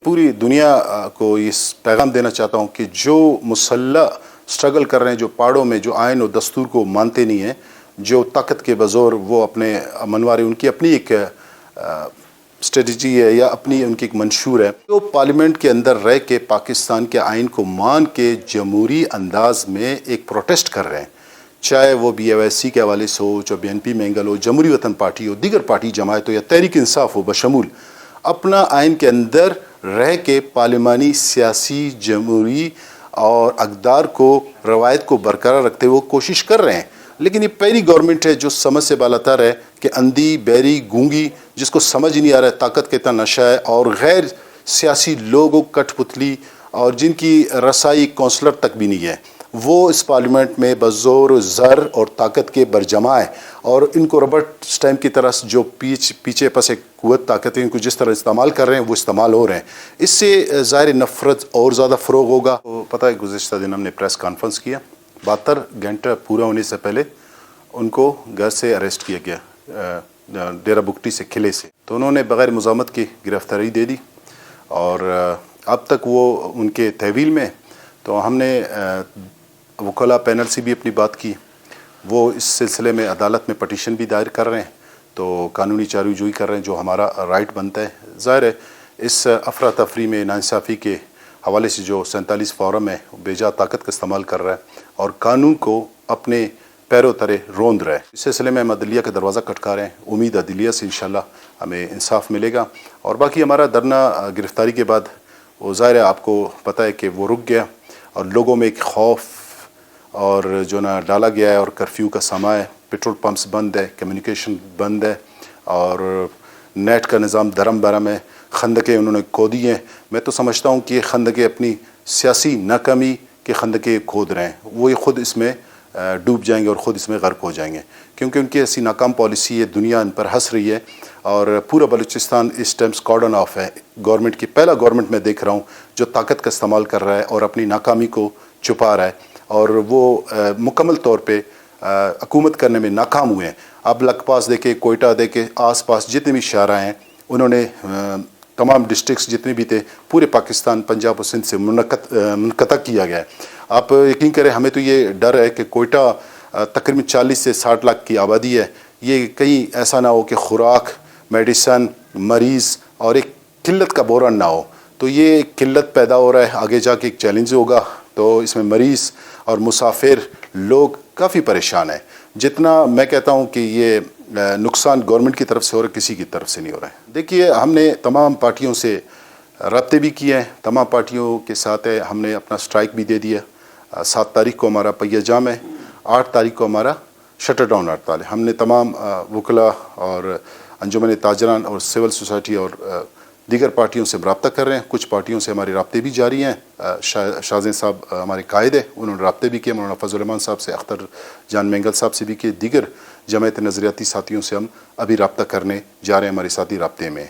पूरी दुनिया को इस पैगाम देना चाहता हूँ कि जो मुसल्लह स्ट्रगल कर रहे हैं, जो पहाड़ों में जो आइन और दस्तूर को मानते नहीं हैं, जो ताकत के बज़ोर वो अपने मनवारे, उनकी अपनी एक स्ट्रेटजी है या अपनी उनकी एक मंशूर है, तो पार्लियामेंट के अंदर रह के पाकिस्तान के आइन को मान के जमहूरी अंदाज में एक प्रोटेस्ट कर रहे हैं, चाहे वो BFIC के हवाले से हो, चाहे BNP मैंगल हो, जमहूरी वतन पार्टी हो, दीगर पार्टी जमायत हो या तहरीक इंसाफ हो, बशमूल अपना आइन के अंदर रह के पार्लिमानी सियासी जमहूरी और अक़दार को रवायत को बरकरार रखते हुए कोशिश कर रहे हैं। लेकिन ये पहली गवर्नमेंट है जो समझ से बालातर है कि अंधी, बहरी, गूंगी, जिसको समझ ही नहीं आ रहा है ताकत का इतना नशा है, और गैर सियासी लोगों कठपुतली और जिनकी रसाई काउंसलर तक भी नहीं है, वो इस पार्लियामेंट में बज़ोर ज़र और ताकत के बरजमा है। और इनको रबर्ट स्टैम्प की तरह जो पीछे पस एक कुव्वत ताकत है, इनको जिस तरह इस्तेमाल कर रहे हैं वो इस्तेमाल हो रहे हैं। इससे ज़ाहिर नफ़रत और ज़्यादा फ़रोग़ होगा। तो पता है गुज़िश्ता दिन हमने प्रेस कॉन्फ्रेंस किया, 72 घंटा पूरा होने से पहले उनको घर से अरेस्ट किया गया, डेरा बुगटी से, किले से। तो उन्होंने बग़ैर मुज़ामत की गिरफ़्तारी दे दी और अब तक वो उनके तहवील में। तो हमने वकला पैनल से भी अपनी बात की, वो इस सिलसिले में अदालत में पटिशन भी दायर कर रहे हैं, तो कानूनी चाराजोई कर रहे हैं, जो हमारा राइट बनता है। ज़ाहिर है इस अफरा तफरी में नाइंसाफ़ी के हवाले से जो 47 फॉरम है बेजा ताकत का इस्तेमाल कर रहा है और कानून को अपने पैरों तरे रोंद रहा है। इस सिलसिले में हम अदलिया का दरवाज़ा खटका रहे हैं, उम्मीद अदलिया से इंशाल्लाह हमें इंसाफ मिलेगा। और बाकी हमारा धरना गिरफ़्तारी के बाद वो ज़ाहिर है आपको पता है कि वो रुक गया और लोगों में एक खौफ और जो ना डाला गया है, और कर्फ्यू का समा है, पेट्रोल पंप्स बंद है, कम्युनिकेशन बंद है और नेट का निज़ाम दरम बरम है, खंदकें उन्होंने खोदी हैं। मैं तो समझता हूँ कि ये खंदकें अपनी सियासी नाकामी के खंदकें खोद रहे हैं, वो ये ख़ुद इसमें डूब जाएंगे और ख़ुद इसमें गर्क हो जाएंगे, क्योंकि उनकी ऐसी नाकाम पॉलिसी है, दुनिया इन पर हंस रही है। और पूरा बलूचिस्तान इस टाइम कॉर्डन ऑफ है गवर्नमेंट की। पहला गवर्नमेंट मैं देख रहा हूँ जो ताकत का इस्तेमाल कर रहा है और अपनी नाकामी को छुपा रहा है, और वो मुकम्मल तौर पे हुकूमत करने में नाकाम हुए हैं। अब लखपास देखे, कोयटा देखे, आस पास जितने भी शहरा हैं उन्होंने तमाम डिस्ट्रिक्ट्स जितने भी थे पूरे पाकिस्तान, पंजाब और सिंध से मुनक़ता किया गया है। आप यकीन करें, हमें तो ये डर है कि कोयटा तकरीबन 40 से 60 लाख की आबादी है, ये कहीं ऐसा ना हो कि खुराक, मेडिसन, मरीज़ और एक किल्लत का बहरान ना हो। तो ये किल्लत पैदा हो रहा है, आगे जाके एक चैलेंज होगा। तो इसमें मरीज़ और मुसाफिर लोग काफ़ी परेशान हैं। जितना मैं कहता हूँ कि ये नुकसान गवर्नमेंट की तरफ से हो रहा है, किसी की तरफ से नहीं हो रहा है। देखिए, हमने तमाम पार्टियों से रब्ते भी किए हैं, तमाम पार्टियों के साथ है, हमने अपना स्ट्राइक भी दे दिया। 7 तारीख को हमारा पहिया जाम है, 8 तारीख को हमारा शटर डाउन हड़ताल है। हमने तमाम वकला और अंजुमन ताजरान और सिविल सोसाइटी और दीगर पार्टियों से रब्ता कर रहे हैं। कुछ पार्टियों से हमारे रब्ते भी जारी हैं। शाहज़ेन साहब हमारे कायद हैं, उन्होंने रब्ते भी किए, मौलाना फजल रहमान साहब से, अख्तर जान मैंगल साहब से भी किए, दीगर जमायत नज़रियाती साथियों से हम अभी रब्ता करने जा रहे हैं, हमारे साथी रब्ते में।